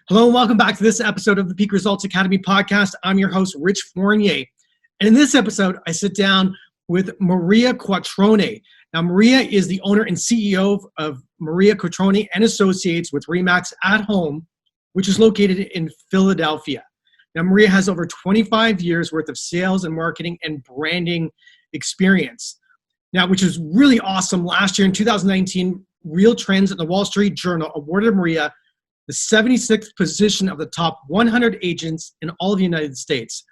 Hello and welcome back to this episode of the Peak Results Academy podcast. I'm your host, Rich Fournier. And in this episode, I sit down with Maria Quattrone. Now, Maria is the owner and CEO of Maria Quattrone and Associates with RE/MAX at Home, which is located in Philadelphia. Now, Maria has over 25 years worth of sales and marketing and branding experience. Now, which is really awesome. Last year in 2019, Real Trends and the Wall Street Journal awarded Maria the 76th position of the top 100 agents in all of the United States.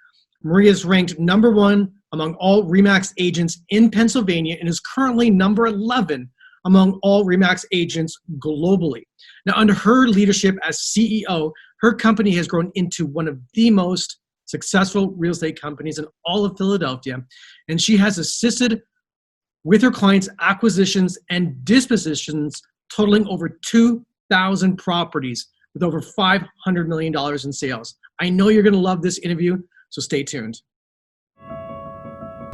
Maria is ranked number one among all RE/MAX agents in Pennsylvania and is currently number 11 among all RE/MAX agents globally. Now, under her leadership as CEO, her company has grown into one of the most successful real estate companies in all of Philadelphia, and she has assisted with her clients' acquisitions and dispositions totaling over 2,000 properties with over $500 million in sales. I know you're going to love this interview, so stay tuned.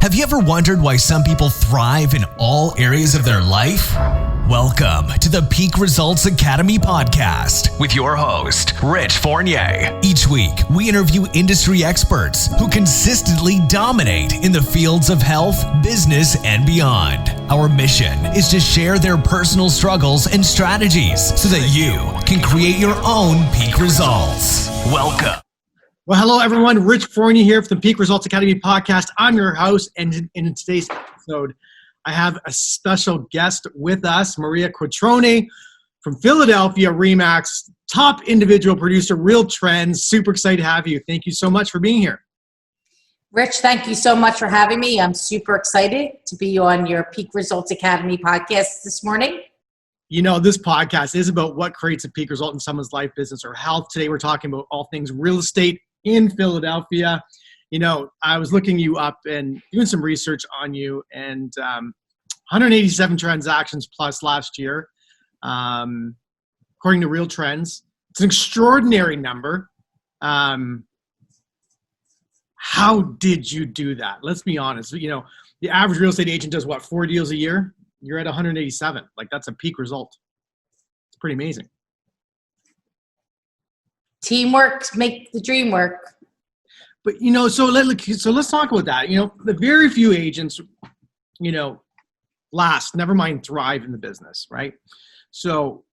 Have you ever wondered why some people thrive in all areas of their life? Welcome to the Peak Results Academy podcast with your host, Rich Fournier. Each week, we interview industry experts who consistently dominate in the fields of health, business, and beyond. Our mission is to share their personal struggles and strategies so that you can create your own peak results. Welcome. Well, hello, everyone. Rich Fournier here from the Peak Results Academy podcast. I'm your host, and in today's episode, I have a special guest with us, Maria Quattrone from Philadelphia, RE/MAX, top individual producer, Real Trends. Super excited to have you. Thank you so much for being here. Rich, thank you so much for having me. I'm super excited to be on your Peak Results Academy podcast this morning. You know, this podcast is about what creates a peak result in someone's life, business, or health. Today, we're talking about all things real estate in Philadelphia. You know, I was looking you up and doing some research on you, and 187 transactions plus last year, according to Real Trends. It's an extraordinary number. How did you do that? Let's be honest. You know, the average real estate agent does what, 4 deals a year? You're at 187. Like, that's a peak result. It's pretty amazing. Teamwork make the dream work. But, you know, so let's talk about that. You know, the very few agents, you know, last, never mind thrive in the business, right? So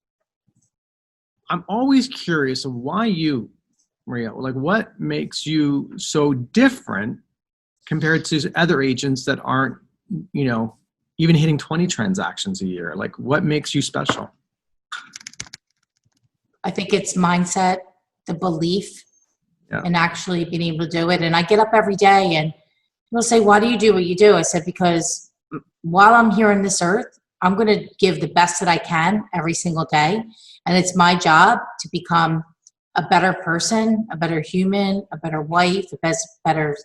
I'm always curious of why you, Maria, like what makes you so different compared to other agents that aren't, you know, even hitting 20 transactions a year? Like, what makes you special? I think it's mindset, the belief, and actually being able to do it. And I get up every day and people say, why do you do what you do? I said, because while I'm here on this earth, I'm going to give the best that I can every single day. And it's my job to become a better person, a better human, a better wife, a better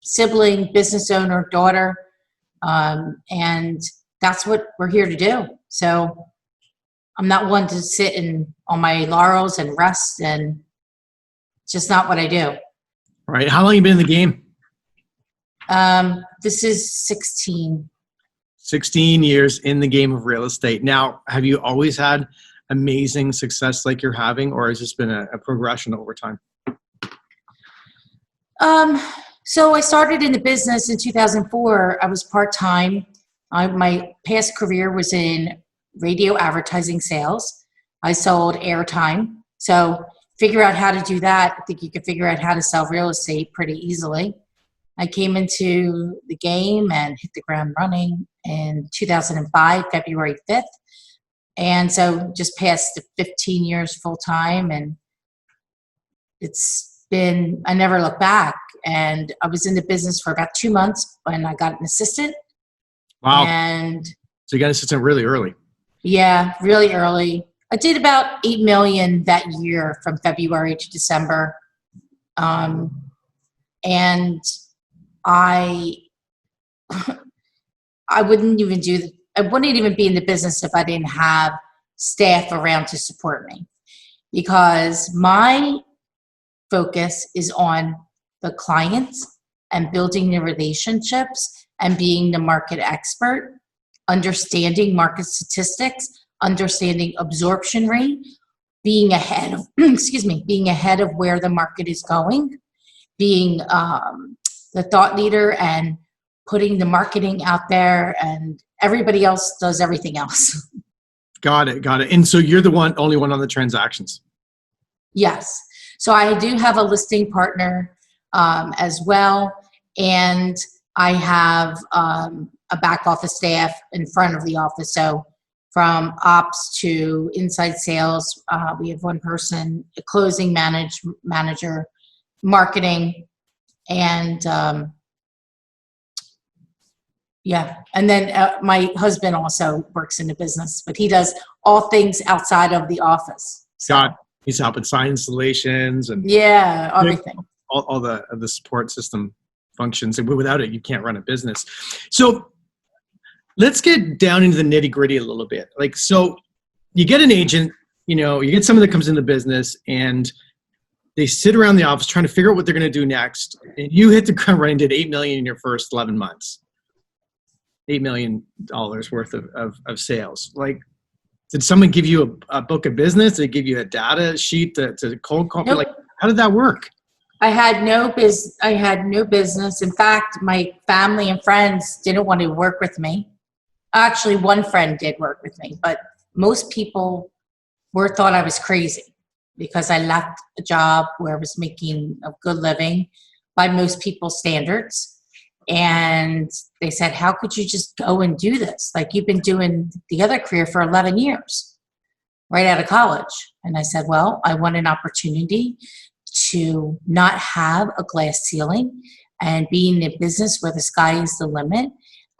sibling, business owner, daughter. And that's what we're here to do. So I'm not one to sit on my laurels and rest, and it's just not what I do. All right. How long have you been in the game? This is 16 years in the game of real estate. Now, have you always had amazing success like you're having, or has this been a progression over time? So I started in the business in 2004. I was part-time. My past career was in radio advertising sales. I sold airtime. So figure out how to do that. I think you can figure out how to sell real estate pretty easily. I came into the game and hit the ground running in 2005, February 5th. And so just passed the 15 years full time, and it's been, I never look back. And I was in the business for about 2 months when I got an assistant. Wow. And so you got an assistant really early. Yeah, really early. I did about $8 million that year from February to December. And I wouldn't even I wouldn't even be in the business if I didn't have staff around to support me, because my focus is on the clients and building the relationships and being the market expert, understanding market statistics, understanding absorption rate, being ahead of, being ahead of where the market is going, being the thought leader and putting the marketing out there, and everybody else does everything else. Got it. And so you're the only one on the transactions. Yes. So I do have a listing partner as well. And I have a back office staff in front of the office. So from ops to inside sales, we have one person, a closing manager, marketing, and and then my husband also works in the business, but he does all things outside of the office. So. He's helping sign installations and everything. All the support system functions, and without it, you can't run a business. So let's get down into the nitty gritty a little bit. Like, so you get an agent, you get someone that comes into the business, and they sit around the office trying to figure out what they're going to do next. And you hit the ground running, did $8 million in your first 11 months. $8 million worth of sales. Like, did someone give you a book of business? Did they give you a data sheet to cold call? Nope. Like, how did that work? I had no business. In fact, my family and friends didn't want to work with me. Actually, one friend did work with me, but most people thought I was crazy because I left a job where I was making a good living by most people's standards. And they said, how could you just go and do this? Like, you've been doing the other career for 11 years, right out of college. And I said, well, I want an opportunity to not have a glass ceiling and be in a business where the sky is the limit.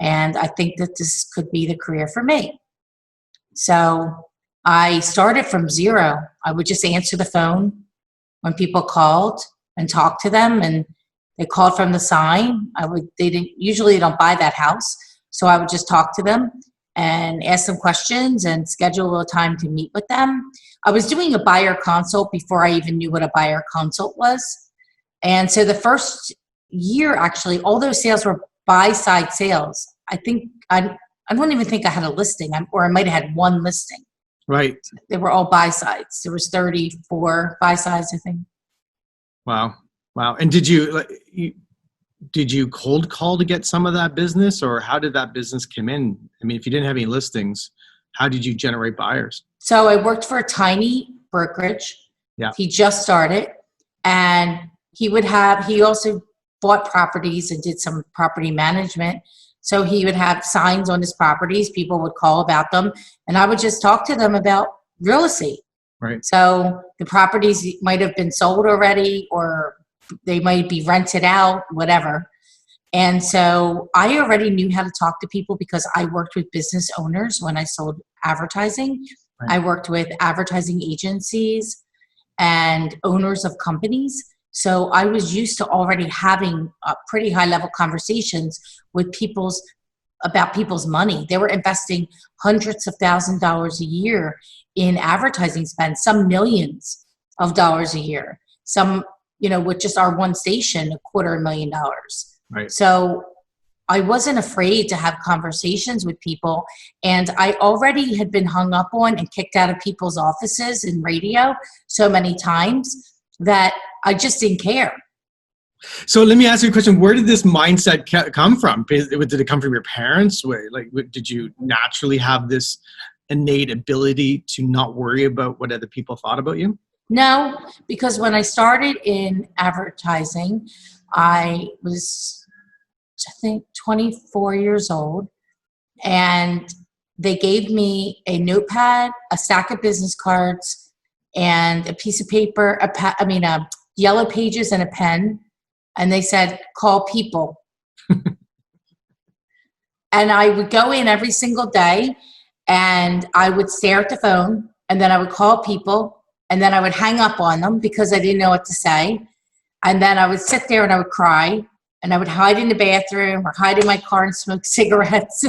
And I think that this could be the career for me. So I started from zero. I would just answer the phone when people called and talk to them, and they called from the sign. Usually don't buy that house. So I would just talk to them and ask them questions and schedule a time to meet with them. I was doing a buyer consult before I even knew what a buyer consult was. And so the first year, actually, all those sales were buy-side sales. I don't even think I had a listing, or I might have had one listing. Right. They were all buy-sides. There was 34 buy-sides, I think. Wow. And did you cold call to get some of that business, or how did that business come in? I mean, if you didn't have any listings, how did you generate buyers? So I worked for a tiny brokerage. Yeah. He just started, and he also bought properties and did some property management. So he would have signs on his properties. People would call about them, and I would just talk to them about real estate. Right. So the properties might have been sold already, or they might be rented out, whatever. And so I already knew how to talk to people because I worked with business owners when I sold advertising. Right. I worked with advertising agencies and owners of companies. So I was used to already having pretty high level conversations with about people's money. They were investing hundreds of thousands of dollars a year in advertising spend, some millions of dollars a year, some, with just our one station, $250,000. Right. So I wasn't afraid to have conversations with people, and I already had been hung up on and kicked out of people's offices in radio so many times that I just didn't care. So let me ask you a question. Where did this mindset come from? Did it come from your parents? Did you naturally have this innate ability to not worry about what other people thought about you? No, because when I started in advertising, I was, I think, 24 years old, and they gave me a notepad, a stack of business cards, and a piece of paper, yellow pages and a pen, and they said, call people. And I would go in every single day, and I would stare at the phone, and then I would call people, and then I would hang up on them because I didn't know what to say. And then I would sit there and I would cry, and I would hide in the bathroom or hide in my car and smoke cigarettes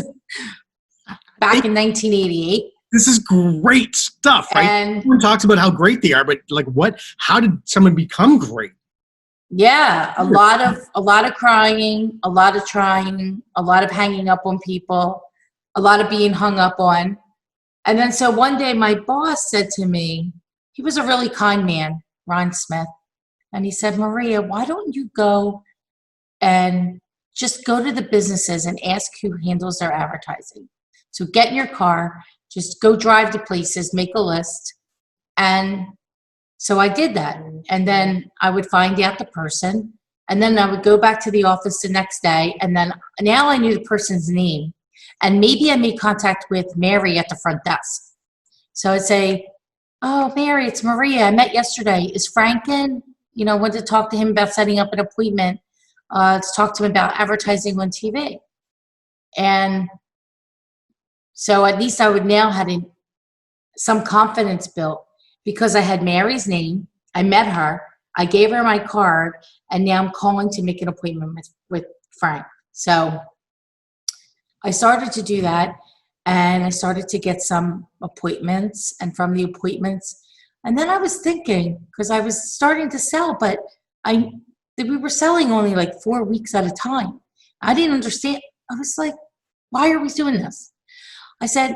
back in 1988. This is great stuff, right? And everyone talks about how great they are, but how did someone become great? Yeah, a lot of crying, a lot of trying, a lot of hanging up on people, a lot of being hung up on. And then so one day my boss said to me, he was a really kind man, Ron Smith. And he said, Maria, why don't you go and just go to the businesses and ask who handles their advertising. So get in your car, just go drive to places, make a list. And so I did that. And then I would find out the person. And then I would go back to the office the next day. And then now I knew the person's name. And maybe I made contact with Mary at the front desk. So I'd say, oh, Mary, it's Maria. I met yesterday. Is Frank in? You know, wanted to talk to him about setting up an appointment to talk to him about advertising on TV. And so at least I would now have some confidence built because I had Mary's name. I met her. I gave her my card. And now I'm calling to make an appointment with Frank. So I started to do that. And I started to get some appointments. And from the appointments, and then I was thinking, because I was starting to sell, but we were selling only like 4 weeks at a time. I didn't understand. I was like, why are we doing this? I said,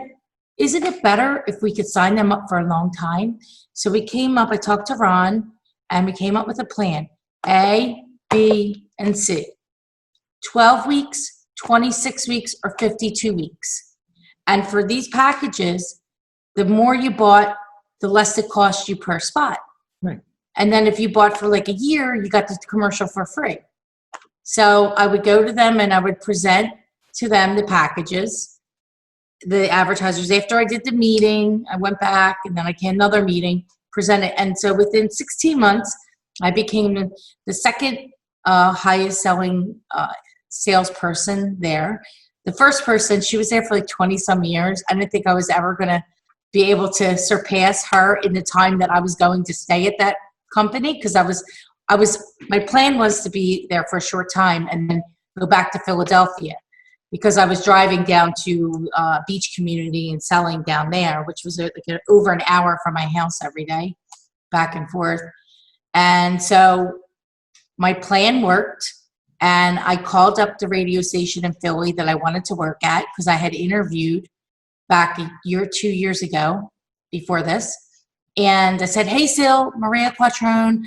isn't it better if we could sign them up for a long time? So we came up, I talked to Ron, and we came up with a plan, A, B, and C. 12 weeks, 26 weeks, or 52 weeks. And for these packages, the more you bought, the less it cost you per spot. Right. And then if you bought for like a year, you got the commercial for free. So I would go to them and I would present to them the packages, the advertisers. After I did the meeting, I went back and then I had another meeting, presented. And so within 16 months, I became the second highest selling salesperson there. The first person, she was there for like 20 some years. I didn't think I was ever going to be able to surpass her in the time that I was going to stay at that company, because my plan was to be there for a short time and then go back to Philadelphia, because I was driving down to beach community and selling down there, which was like over an hour from my house every day, back and forth. And so my plan worked, and I called up the radio station in Philly that I wanted to work at, because I had interviewed back a year, 2 years ago before this. And I said, hey, Sil, Maria Quattrone,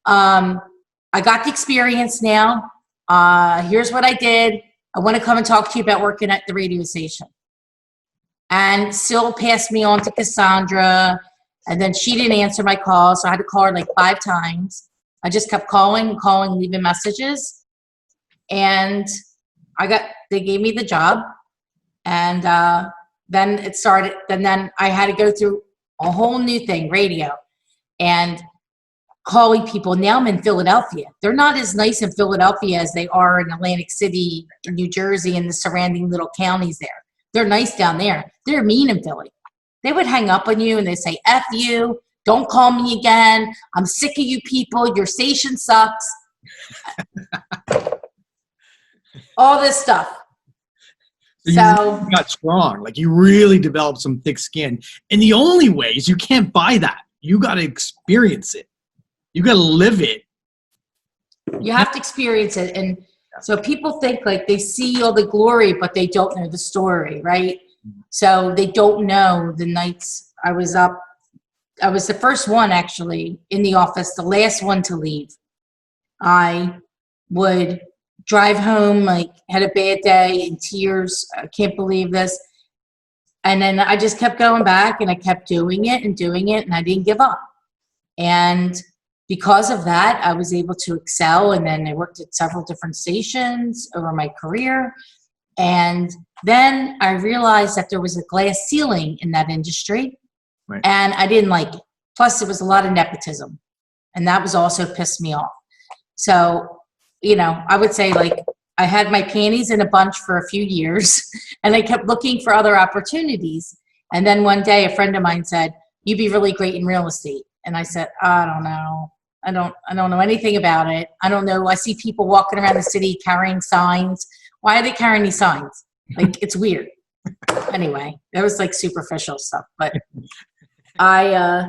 I got the experience now. Here's what I did. I want to come and talk to you about working at the radio station. And Sil passed me on to Cassandra, and then she didn't answer my call, so I had to call her like 5 times. I just kept calling, leaving messages. And they gave me the job. And then it started, and then I had to go through a whole new thing, radio, and calling people. Now I'm in Philadelphia. They're not as nice in Philadelphia as they are in Atlantic City, in New Jersey, and the surrounding little counties there. They're nice down there. They're mean in Philly. They would hang up on you and they say, F you, don't call me again. I'm sick of you people. Your station sucks. All this stuff. So you got strong. Like, you really developed some thick skin. And the only way is you can't buy that. You got to experience it. You got to live it. You have to experience it. And so people think like they see all the glory, but they don't know the story, right? So they don't know the nights I was up. I was the first one actually in the office, the last one to leave. I would drive home, like had a bad day, in tears. I can't believe this. And then I just kept going back, and I kept doing it, and I didn't give up. And because of that, I was able to excel. And then I worked at several different stations over my career. And then I realized that there was a glass ceiling in that industry. Right. And I didn't like it. Plus, there was a lot of nepotism. And that was also pissed me off. So, you know, I would say like I had my panties in a bunch for a few years, and I kept looking for other opportunities. And then one day a friend of mine said, you'd be really great in real estate. And I said, I don't know. I don't know anything about it. I don't know. I see people walking around the city carrying signs. Why are they carrying these signs? Like, it's weird. Anyway, that was like superficial stuff. But I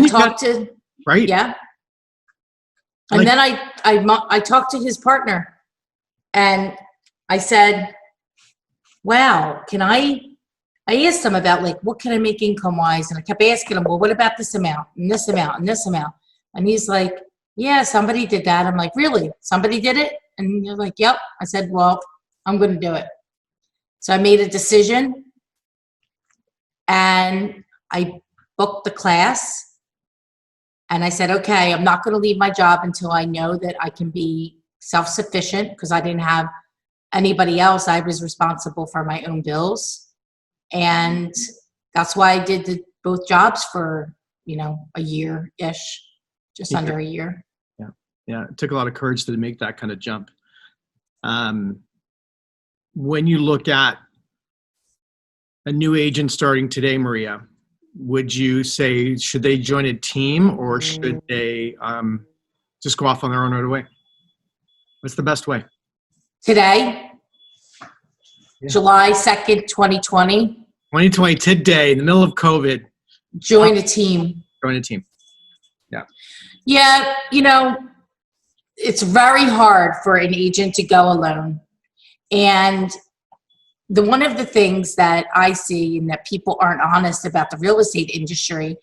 talked to, right. Yeah. And then I talked to his partner, and I said, wow, can I I asked him about like, what can I make income wise? And I kept asking him, well, what about this amount and this amount and this amount? And he's like, yeah, somebody did that. I'm like, really? Somebody did it? And you're like, yep. I said, well, I'm going to do it. So I made a decision and I booked the class. And I said, okay, I'm not going to leave my job until I know that I can be self-sufficient, because I didn't have anybody else. I was responsible for my own bills. And that's why I did both jobs for, a year-ish, just under a year. Yeah. It took a lot of courage to make that kind of jump. When you look at a new agent starting today, Maria, would you say, should they join a team or should they just go off on their own right away? What's the best way? Today, July 2nd, 2020. 2020, today, in the middle of COVID. Join a team. Join a team. Yeah. Yeah, it's very hard for an agent to go alone. And one of the things that I see and that people aren't honest about the real estate industry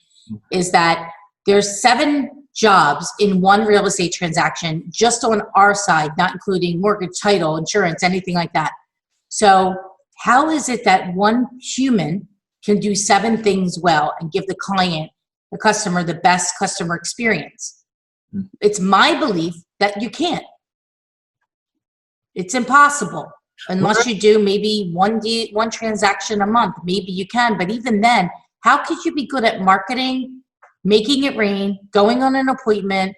is that there's 7 jobs in one real estate transaction just on our side, not including mortgage, title, insurance, anything like that. So how is it that one human can do 7 things well and give the client, the customer, the best customer experience? It's my belief that you can't. It's impossible. Unless you do maybe one transaction a month, maybe you can. But even then, how could you be good at marketing, making it rain, going on an appointment,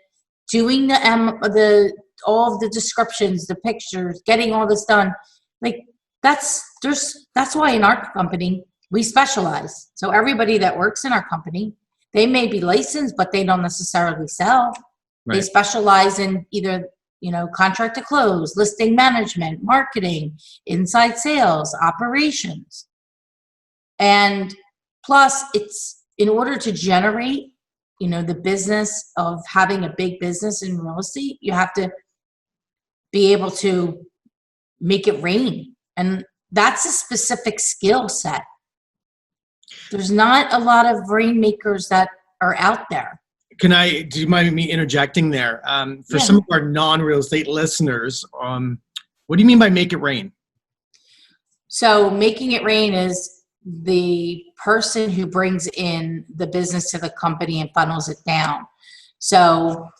doing all of the descriptions, the pictures, getting all this done? Like that's why in our company we specialize. So everybody that works in our company, they may be licensed, but they don't necessarily sell. Right. They specialize in either contract to close, listing management, marketing, inside sales, operations. And plus, it's in order to generate, the business of having a big business in real estate, you have to be able to make it rain. And that's a specific skill set. There's not a lot of rainmakers that are out there. Do you mind me interjecting there? For some of our non-real estate listeners, what do you mean by make it rain? So making it rain is the person who brings in the business to the company and funnels it down. So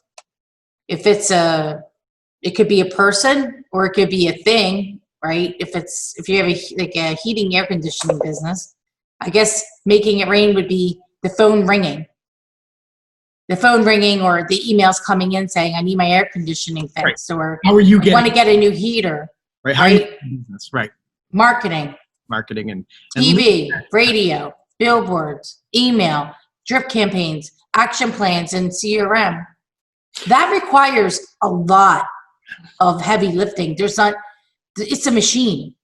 if it could be a person or it could be a thing, right? If you have a heating air conditioning business, I guess making it rain would be the phone ringing. The phone ringing or the emails coming in saying, I need my air conditioning fixed, right. Or how are you I want to get a new heater. Right. How right? Are you business? Right. Marketing and TV, radio, billboards, email, drip campaigns, action plans, and CRM. That requires a lot of heavy lifting. It's a machine.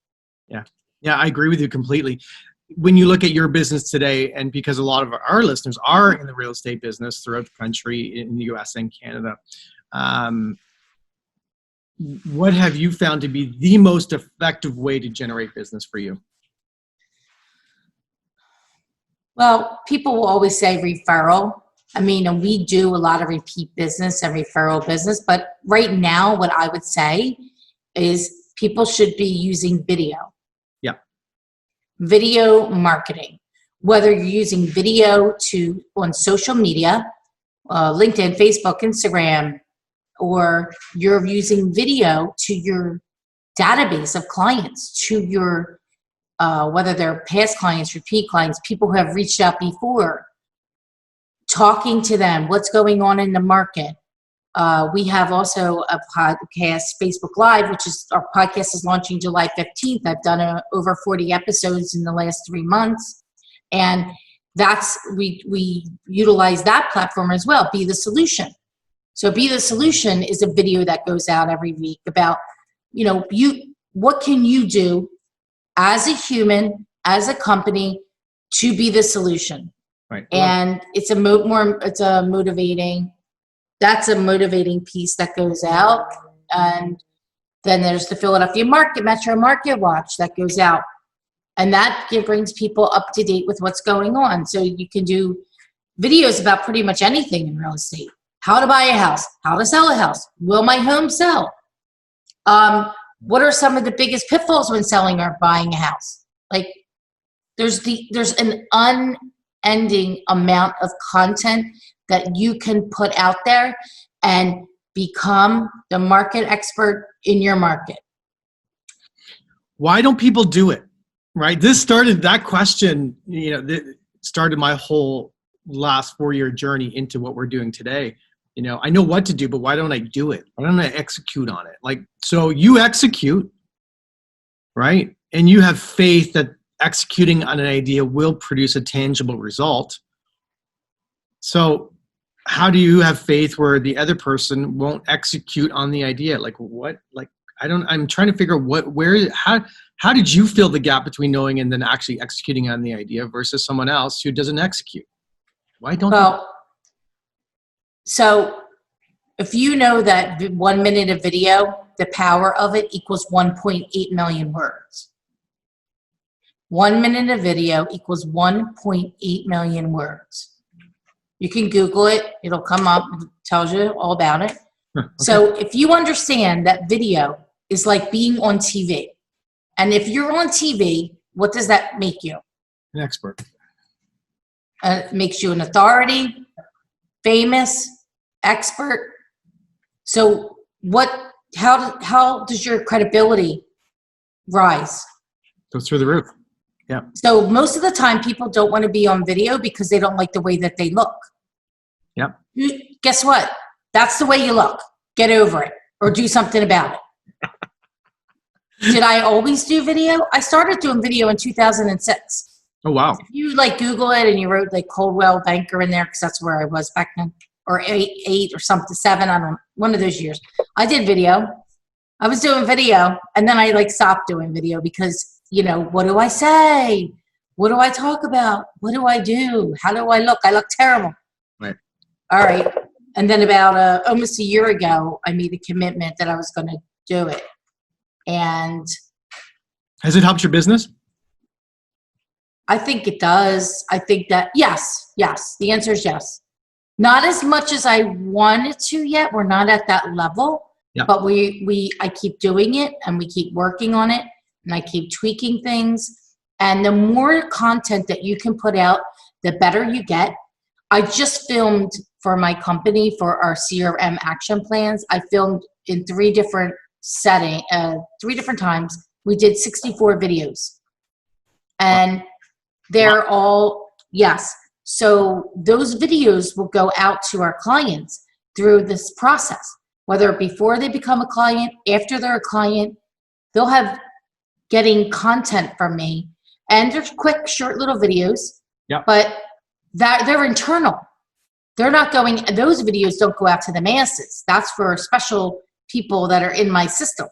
Yeah. Yeah, I agree with you completely. When you look at your business today, and because a lot of our listeners are in the real estate business throughout the country, in the US and Canada, what have you found to be the most effective way to generate business for you? Well, people will always say referral. And we do a lot of repeat business and referral business, but right now what I would say is people should be using video. Video marketing, whether you're using video on social media, LinkedIn, Facebook, Instagram, or you're using video to your database of clients, to your, whether they're past clients, repeat clients, people who have reached out before, talking to them, what's going on in the market. We have also a podcast, Facebook Live, which is our podcast is launching July 15th. I've done over 40 episodes in the last 3 months. And we utilize that platform as well, Be the Solution. So Be the Solution is a video that goes out every week about, what can you do as a human, as a company to be the solution. Right. And it's that's a motivating piece that goes out. And then there's the Philadelphia Metro Market Watch that goes out And that brings people up to date with what's going on. So you can do videos about pretty much anything in real estate. How to buy a house, how to sell a house, will my home sell? What are some of the biggest pitfalls when selling or buying a house? Like there's an unending amount of content that you can put out there and become the market expert in your market. Why don't people do it? Right? That question, started my whole last 4-year journey into what we're doing today. I know what to do, but why don't I do it? Why don't I execute on it? So you execute, right? And you have faith that executing on an idea will produce a tangible result. So how do you have faith where the other person won't execute on the idea? I'm trying to figure out how did you fill the gap between knowing and then actually executing on the idea versus someone else who doesn't execute? Why don't they? So if you know that 1 minute of video, the power of it equals 1.8 million words. 1 minute of video equals 1.8 million words. You can Google it. It'll come up. It tells you all about it. Okay. So if you understand that video is like being on TV, and if you're on TV, what does that make you? An expert. It makes you an authority, famous, expert. So how does your credibility rise? Goes through the roof. Yeah. So most of the time people don't want to be on video because they don't like the way that they look. Yeah. Guess what? That's the way you look. Get over it or do something about it. Did I always do video? I started doing video in 2006. Oh, wow. If you Google it and you wrote Coldwell Banker in there, because that's where I was back then, or eight or something, 7, I don't know, one of those years. I did video. I was doing video, and then I stopped doing video because, what do I say? What do I talk about? What do I do? How do I look? I look terrible. Right. All right. And then about almost a year ago, I made a commitment that I was going to do it. And has it helped your business? I think it does. I think that, yes. The answer is yes. Not as much as I wanted to yet. We're not at that level, but I keep doing it and we keep working on it and I keep tweaking things. And the more content that you can put out, the better you get. I just filmed for my company for our CRM action plans. I filmed in 3 different settings, 3 different times. We did 64 videos and they're all, yes. So those videos will go out to our clients through this process, whether before they become a client, after they're a client, they'll have getting content from me. And they're quick, short little videos, but they're internal. They're not going, those videos don't go out to the masses. That's for special people that are in my system.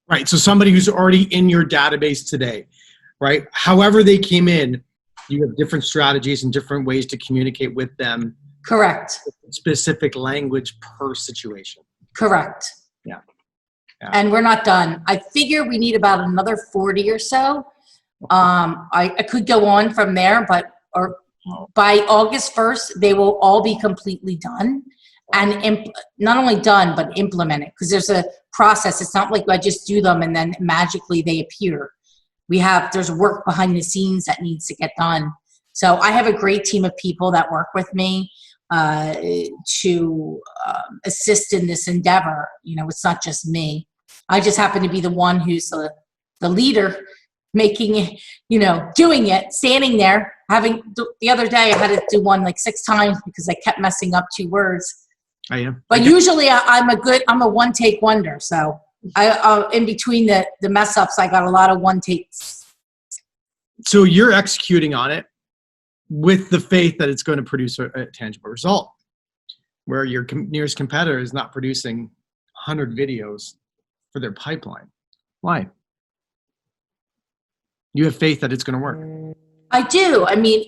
Right. So somebody who's already in your database today, right? However they came in, you have different strategies and different ways to communicate with them. Correct. Specific language per situation. Correct. Yeah. And we're not done. I figure we need about another 40 or so. I could go on from there, but by August 1st, they will all be completely done and not only done, but implemented, because there's a process. It's not like I just do them and then magically they appear. There's work behind the scenes that needs to get done. So I have a great team of people that work with me to assist in this endeavor. It's not just me. I just happen to be the one who's the leader, making it, doing it, standing there. The other day I had to do one 6 times because I kept messing up 2 words. I am. But usually I'm a one-take wonder. So I in between the mess ups, I got a lot of one takes. So you're executing on it with the faith that it's going to produce a tangible result, where your nearest competitor is not producing 100 videos for their pipeline. Why? You have faith that it's going to work. I do. I mean,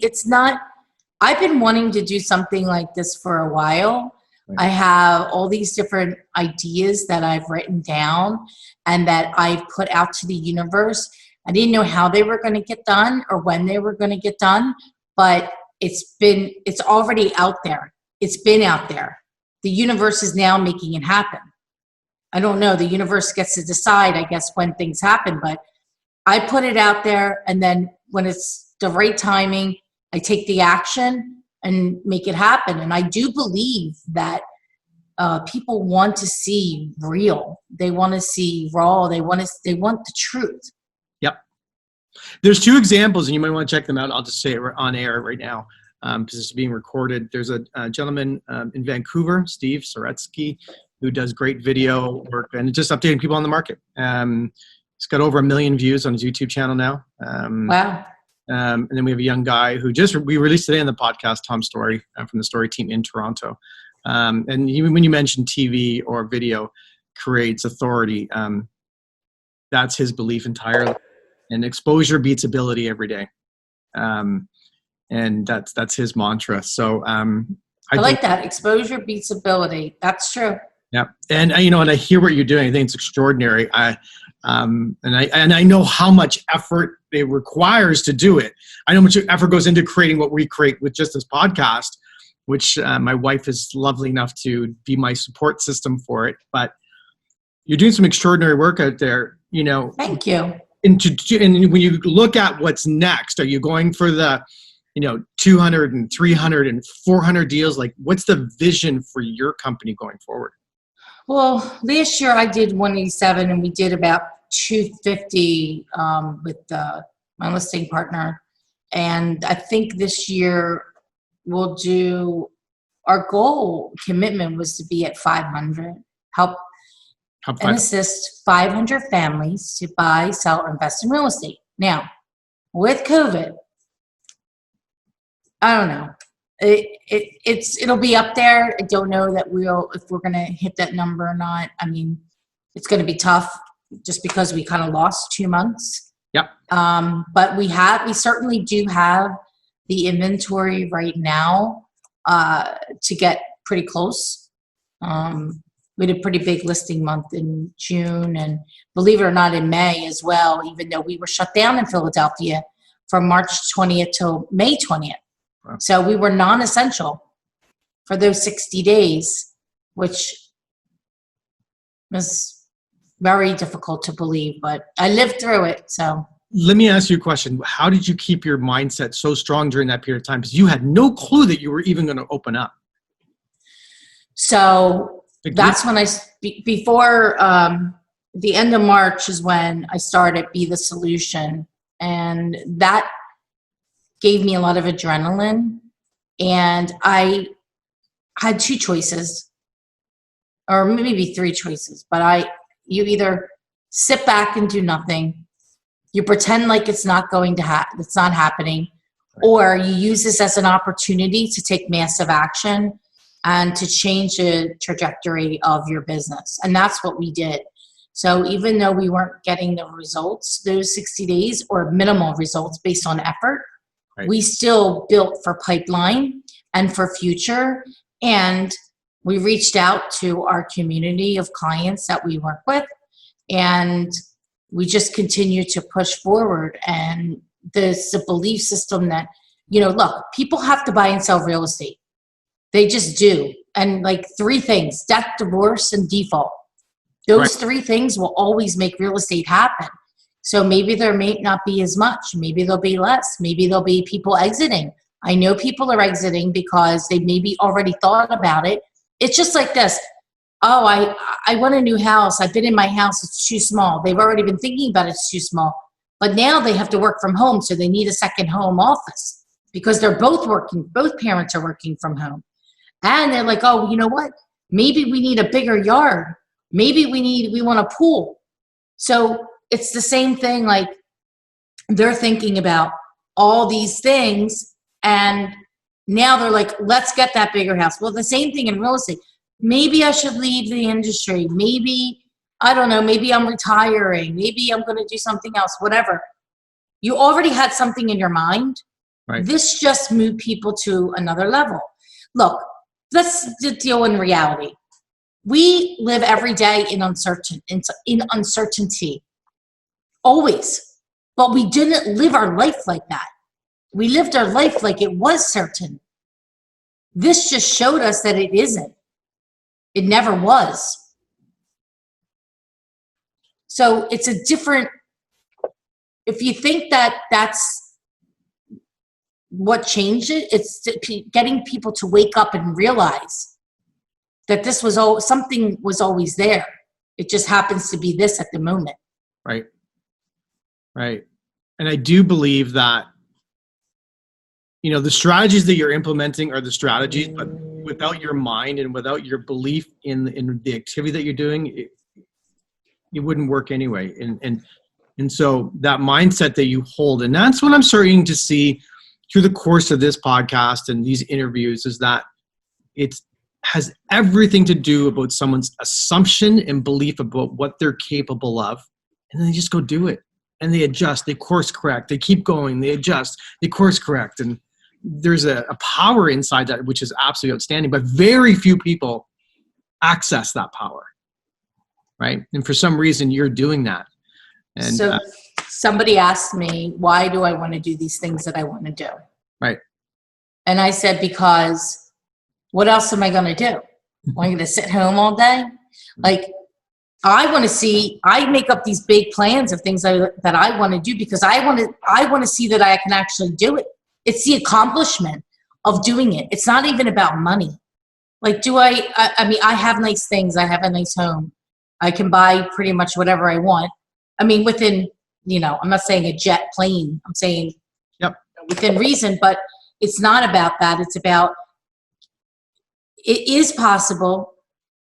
I've been wanting to do something like this for a while. Right. I have all these different ideas that I've written down and that I've put out to the universe. I didn't know how they were going to get done or when they were going to get done, but it's already out there. It's been out there. The universe is now making it happen. I don't know. The universe gets to decide, I guess, when things happen, but I put it out there, and then when it's the right timing, I take the action and make it happen. And I do believe that people want to see real. They want to see raw. They want the truth. Yep. There's two examples, and you might want to check them out. I'll just say it on air right now because it's being recorded. There's a gentleman in Vancouver, Steve Soretsky, who does great video work and just updating people on the market. He's got over 1 million views on his YouTube channel now. Wow. And then we have a young guy who we released today on the podcast, Tom Story, from the Story team in Toronto. And when you mention TV or video creates authority, that's his belief entirely. And exposure beats ability every day. And that's his mantra. So I like that. Exposure beats ability. That's true. Yeah. And and I hear what you're doing. I think it's extraordinary. And I know how much effort it requires to do it. I know how much effort goes into creating what we create with just this podcast, which my wife is lovely enough to be my support system for it. But you're doing some extraordinary work out there, Thank you. And when you look at what's next, are you going for the 200 and 300 and 400 deals? Like, what's the vision for your company going forward? Well, last year I did 187, and we did about 250 with my listing partner. And I think this year we'll do, our goal commitment was to be at 500, help and assist 500 families to buy, sell, or invest in real estate. Now, with COVID, I don't know. It'll be up there. I don't know that if we're going to hit that number or not. I mean, it's going to be tough just because we kind of lost 2 months. Yep. But we certainly do have the inventory right now to get pretty close. We had a pretty big listing month in June, and believe it or not, in May as well, even though we were shut down in Philadelphia from March 20th till May 20th. Wow. So we were non-essential for those 60 days, which was very difficult to believe, but I lived through it. So let me ask you a question. How did you keep your mindset so strong during that period of time? Because you had no clue that you were even going to open up. So that's when before the end of March is when I started Be the Solution. And that gave me a lot of adrenaline. And I had 2 choices, or maybe 3 choices. But you either sit back and do nothing, you pretend like it's not going to it's not happening, or you use this as an opportunity to take massive action and to change the trajectory of your business. And that's what we did. So even though we weren't getting the results those 60 days, or minimal results based on effort, right, we still built for pipeline and for future. And we reached out to our community of clients that we work with, and we just continue to push forward. And there's a belief system that, look, people have to buy and sell real estate. They just do. And like 3 things: death, divorce, and default. Those 3 things will always make real estate happen. So maybe there may not be as much. Maybe there'll be less. Maybe there'll be people exiting. I know people are exiting because they maybe already thought about it. It's just like this. Oh, I want a new house. I've been in my house. It's too small. They've already been thinking about it's too small. But now they have to work from home, so they need a second home office because they're both working. Both parents are working from home. And they're like, oh, you know what? Maybe we need a bigger yard. Maybe we want a pool. So it's the same thing. Like, they're thinking about all these things, and now they're like, let's get that bigger house. Well, the same thing in real estate. Maybe I should leave the industry. Maybe, I don't know, maybe I'm retiring. Maybe I'm going to do something else, whatever. You already had something in your mind. Right. This just moved people to another level. Look, let's deal in reality. We live every day in uncertainty. Always. But we didn't live our life like that. We lived our life like it was certain. This just showed us that it isn't. It never was. So it's a different, if you think that that's what changed it, it's getting people to wake up and realize that this was something was always there. It just happens to be this at the moment. Right. Right. And I do believe that, the strategies that you're implementing are the strategies, but without your mind and without your belief in the activity that you're doing, it wouldn't work anyway. And so that mindset that you hold, and that's what I'm starting to see through the course of this podcast and these interviews, is that it has everything to do about someone's assumption and belief about what they're capable of. And then they just go do it. And they adjust, they course correct, they keep going, they adjust, they course correct. And there's a power inside that, which is absolutely outstanding. But very few people access that power, right? And for some reason, you're doing that. And so somebody asked me, why do I want to do these things that I want to do? Right. And I said, because what else am I going to do? Am I going to sit home all day? Like, I want to see, I make up these big plans of things that I want to do because I want to see that I can actually do it. It's the accomplishment of doing it. It's not even about money. Like, I mean, I have nice things. I have a nice home. I can buy pretty much whatever I want. I mean, within, I'm not saying a jet plane. I'm saying within reason, but it's not about that. It's about, it is possible.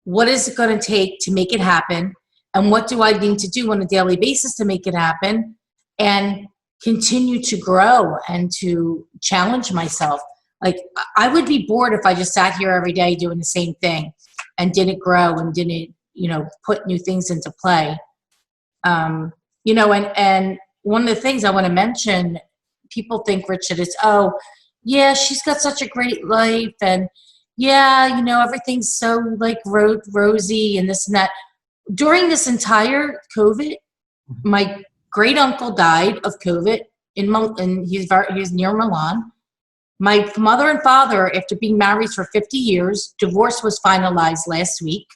What is it going to take to make it happen? And what do I need to do on a daily basis to make it happen? And continue to grow and to challenge myself. Like, I would be bored if I just sat here every day doing the same thing and didn't grow and didn't, put new things into play. And one of the things I want to mention, people think, Richard, is, oh, yeah, she's got such a great life. And yeah, everything's so like rosy and this and that. During this entire COVID, my great uncle died of COVID and he's near Milan. My mother and father, after being married for 50 years, divorce was finalized last week.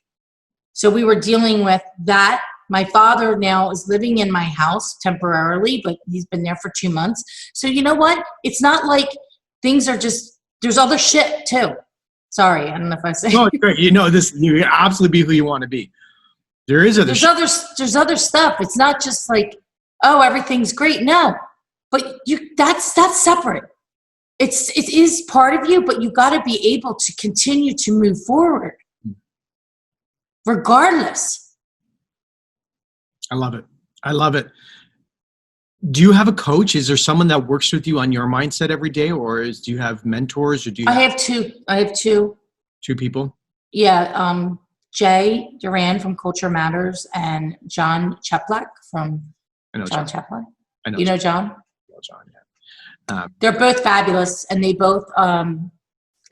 So we were dealing with that. My father now is living in my house temporarily, but he's been there for 2 months. So you know what? It's not like things are just, there's other shit too. Sorry, I don't know if I say. No, it's great. You can absolutely be who you want to be. There's other stuff. It's not just like, oh, everything's great. No, but that's separate. It is part of you, but you got to be able to continue to move forward, regardless. I love it. Do you have a coach? Is there someone that works with you on your mindset every day, or do you have mentors, or do you? I have two. Two people. Yeah, Jay Duran from Culture Matters and John Cheplack from John Cheplack. I know. You know John? I know John, yeah. They're both fabulous, and they both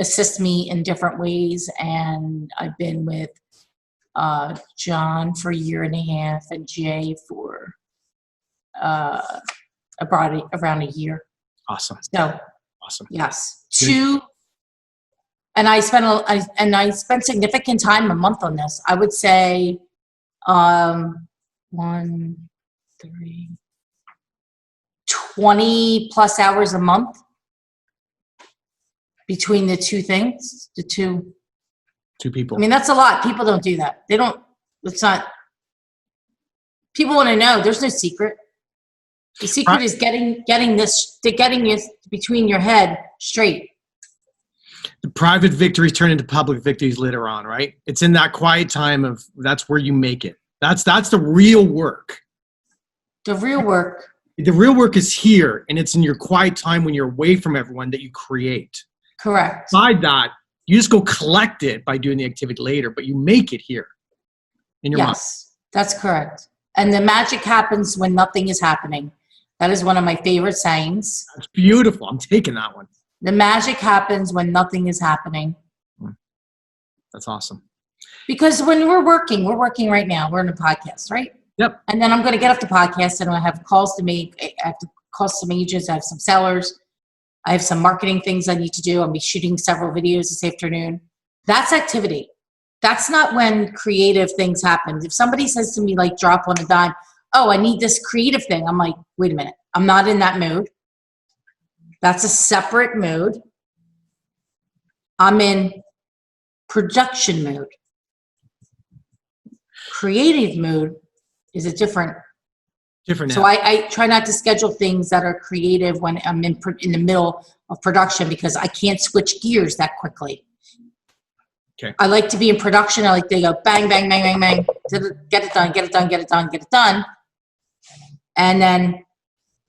assist me in different ways. And I've been with John for a year and a half, and Jay for around a year. Awesome. So awesome. Yes. Two. And I spent significant time a month on this. I would say 20 plus hours a month between the two things, two people. I mean, that's a lot. People don't do that. People want to know. There's no secret. The secret is getting this between your head straight. The private victories turn into public victories later on, right? It's in that quiet time that's where you make it. That's the real work. The real work. The real work is here, and it's in your quiet time when you're away from everyone that you create. Correct. Beside that, you just go collect it by doing the activity later, but you make it here in your mind. Yes, that's correct. And the magic happens when nothing is happening. That is one of my favorite sayings. That's beautiful. I'm taking that one. The magic happens when nothing is happening. That's awesome. Because when we're working right now. We're in a podcast, right? Yep. And then I'm going to get off the podcast and I have calls to make. I have to call some agents. I have some sellers. I have some marketing things I need to do. I'll be shooting several videos this afternoon. That's activity. That's not when creative things happen. If somebody says to me, like, drop on a dime, oh, I need this creative thing. I'm like, wait a minute. I'm not in that mood. That's a separate mood. I'm in production mode. Creative mode is a different. So I try not to schedule things that are creative when I'm in the middle of production because I can't switch gears that quickly. Okay. I like to be in production. I like to go bang, bang, bang, bang, bang. Get it done, get it done, get it done, get it done. And then,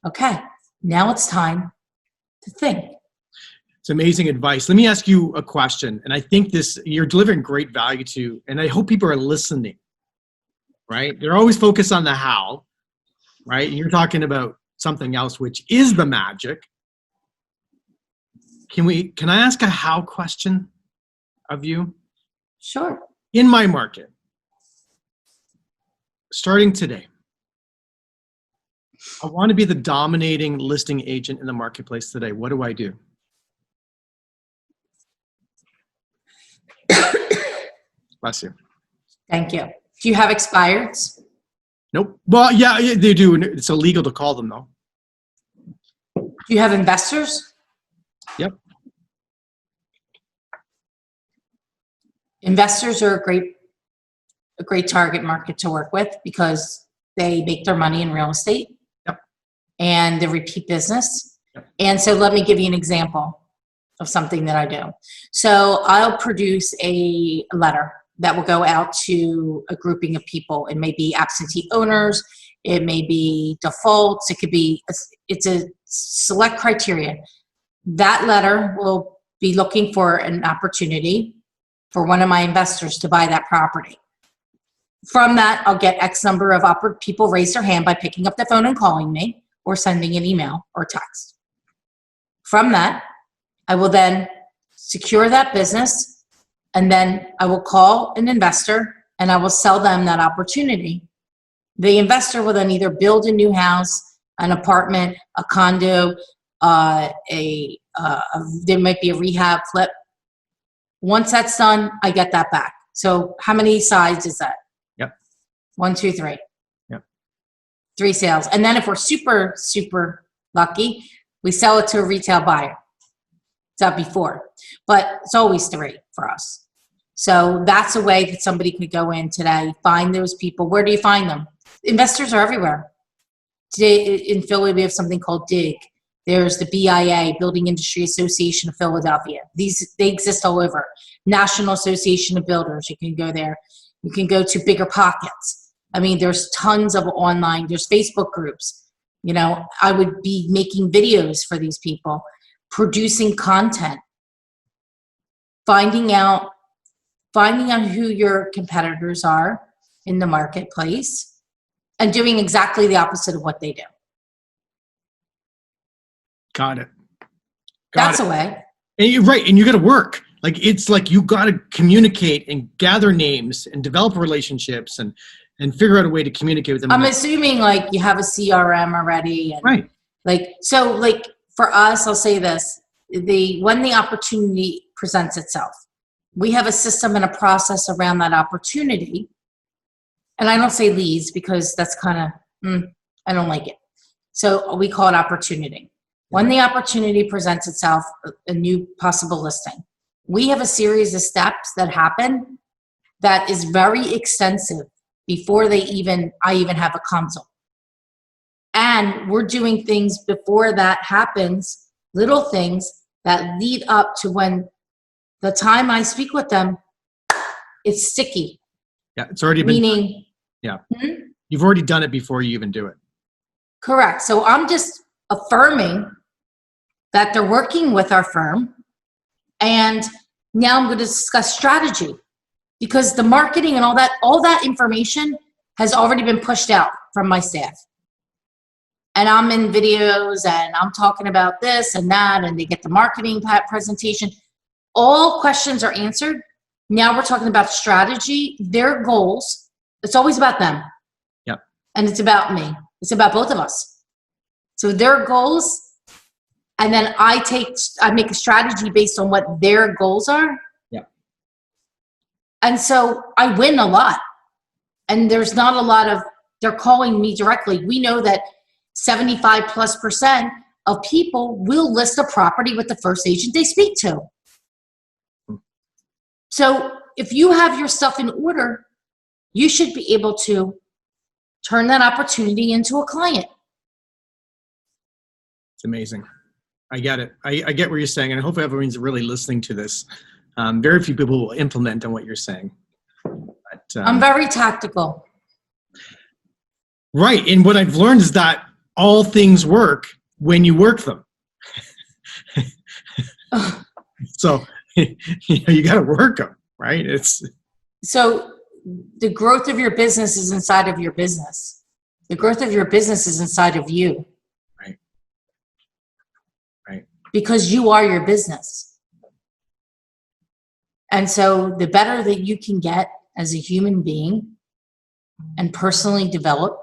okay, now it's time to think. It's amazing advice. Let me ask you a question. And I think you're delivering great value to, and I hope people are listening, right? They're always focused on the how, right? You're talking about something else, which is the magic. Can I ask a how question of you? Sure. In my market, starting today, I want to be the dominating listing agent in the marketplace today. What do I do? Bless you. Thank you. Do you have expireds? Nope. Well, yeah, they do. It's illegal to call them, though. Do you have investors? Yep. Investors are a great target market to work with because they make their money in real estate. Yep. And the repeat business. Yep. And so let me give you an example of something that I do. So I'll produce a letter that will go out to a grouping of people. It may be absentee owners. It may be defaults. It could be, it's a select criteria. That letter will be looking for an opportunity for one of my investors to buy that property. From that, I'll get X number of people raise their hand by picking up the phone and calling me or sending an email or text. From that, I will then secure that business, and then I will call an investor and I will sell them that opportunity. The investor will then either build a new house, an apartment, a condo, there might be a rehab flip. Once that's done, I get that back. So how many sides is that? Yep. 1, 2, 3. Yep. 3 sales. And then if we're super, super lucky, we sell it to a retail buyer. It's not before, but it's always 3 for us. So that's a way that somebody could go in today, find those people. Where do you find them? Investors are everywhere. Today in Philly, we have something called DIG. There's the BIA, Building Industry Association of Philadelphia. They exist all over. National Association of Builders, you can go there. You can go to Bigger Pockets. I mean, there's tons of online, there's Facebook groups. You know, I would be making videos for these people, producing content, finding out who your competitors are in the marketplace, and doing exactly the opposite of what they do. Got it. That's a way. And you're right. And you got to work. Like, it's like you got to communicate and gather names and develop relationships and figure out a way to communicate with them. I'm assuming like you have a CRM already. And right. Like for us, I'll say this, when the opportunity presents itself, we have a system and a process around that opportunity. And I don't say leads because that's kind of, I don't like it. So we call it opportunity. When the opportunity presents itself, a new possible listing, we have a series of steps that happen that is very extensive before I even have a consult. And we're doing things before that happens, little things that lead up to when the time I speak with them, it's sticky. Yeah, it's already been. Meaning, you've already done it before you even do it. Correct. So I'm just affirming that they're working with our firm. And now I'm going to discuss strategy, because the marketing and all that information has already been pushed out from my staff. And I'm in videos and I'm talking about this and that, and they get the marketing presentation. All questions are answered. Now we're talking about strategy, their goals. It's always about them. Yep. and it's about me. It's about both of us. So their goals, and then I make a strategy based on what their goals are. Yeah. And so I win a lot. And there's not a lot of, they're calling me directly. We know that 75+% of people will list a property with the first agent they speak to. So if you have your stuff in order, you should be able to turn that opportunity into a client. It's amazing. I get it. I get what you're saying, and I hope everyone's really listening to this. Very few people will implement on what you're saying. But, I'm very tactical. Right, and what I've learned is that all things work when you work them. So you got to work them, right? So the growth of your business is inside of your business. The growth of your business is inside of you. Right. Because you are your business. And so the better that you can get as a human being and personally develop,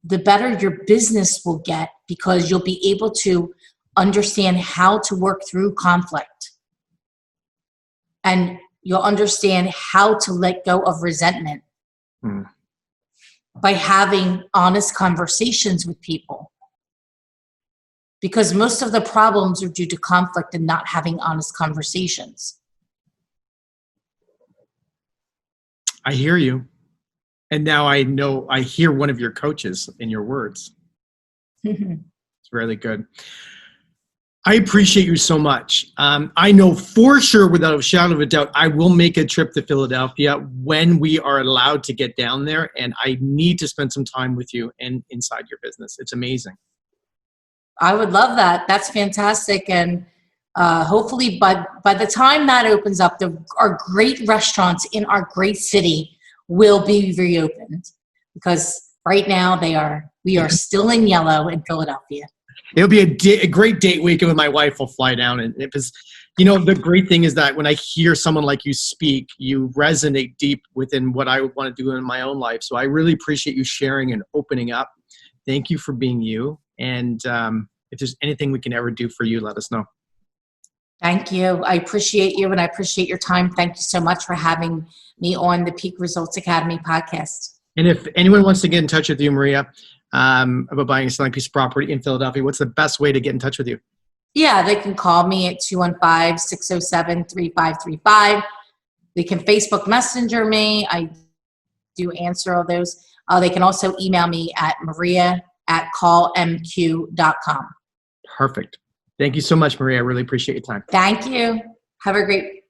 the better your business will get, because you'll be able to understand how to work through conflict. And you'll understand how to let go of resentment by having honest conversations with people. Because most of the problems are due to conflict and not having honest conversations. I hear you. And now I know, I hear one of your coaches in your words. It's really good. I appreciate you so much. I know for sure, without a shadow of a doubt, I will make a trip to Philadelphia when we are allowed to get down there. And I need to spend some time with you and inside your business. It's amazing. I would love that. That's fantastic. And hopefully by the time that opens up, our great restaurants in our great city will be reopened, because right now we are still in yellow in Philadelphia. It'll be a great date weekend with my wife. We'll fly down, and it was, the great thing is that when I hear someone like you speak, you resonate deep within what I would want to do in my own life. So I really appreciate you sharing and opening up. Thank you for being you. And if there's anything we can ever do for you, let us know. Thank you. I appreciate you, and I appreciate your time. Thank you so much for having me on the Peak Results Academy podcast. And if anyone wants to get in touch with you, Maria, about buying and selling a piece of property in Philadelphia, what's the best way to get in touch with you? Yeah, they can call me at 215-607-3535. They can Facebook Messenger me. I do answer all those. They can also email me at maria@callmq.com. Perfect. Thank you so much, Maria. I really appreciate your time. Thank you. Have a great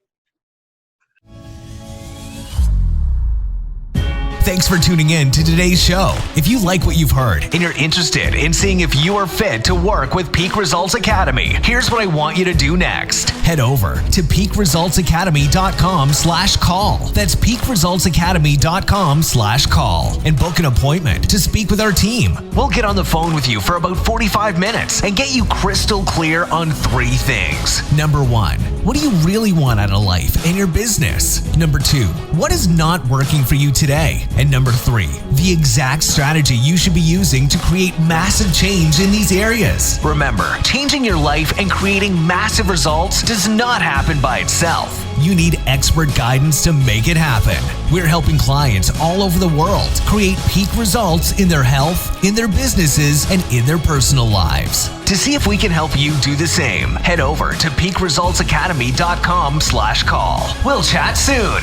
Thanks for tuning in to today's show. If you like what you've heard and you're interested in seeing if you are fit to work with Peak Results Academy, here's what I want you to do next. Head over to peakresultsacademy.com/call. That's peakresultsacademy.com/call and book an appointment to speak with our team. We'll get on the phone with you for about 45 minutes and get you crystal clear on 3 things. Number 1, what do you really want out of life and your business? Number 2, what is not working for you today? And number 3, the exact strategy you should be using to create massive change in these areas. Remember, changing your life and creating massive results does not happen by itself. You need expert guidance to make it happen. We're helping clients all over the world create peak results in their health, in their businesses, and in their personal lives. To see if we can help you do the same, head over to peakresultsacademy.com/call. We'll chat soon.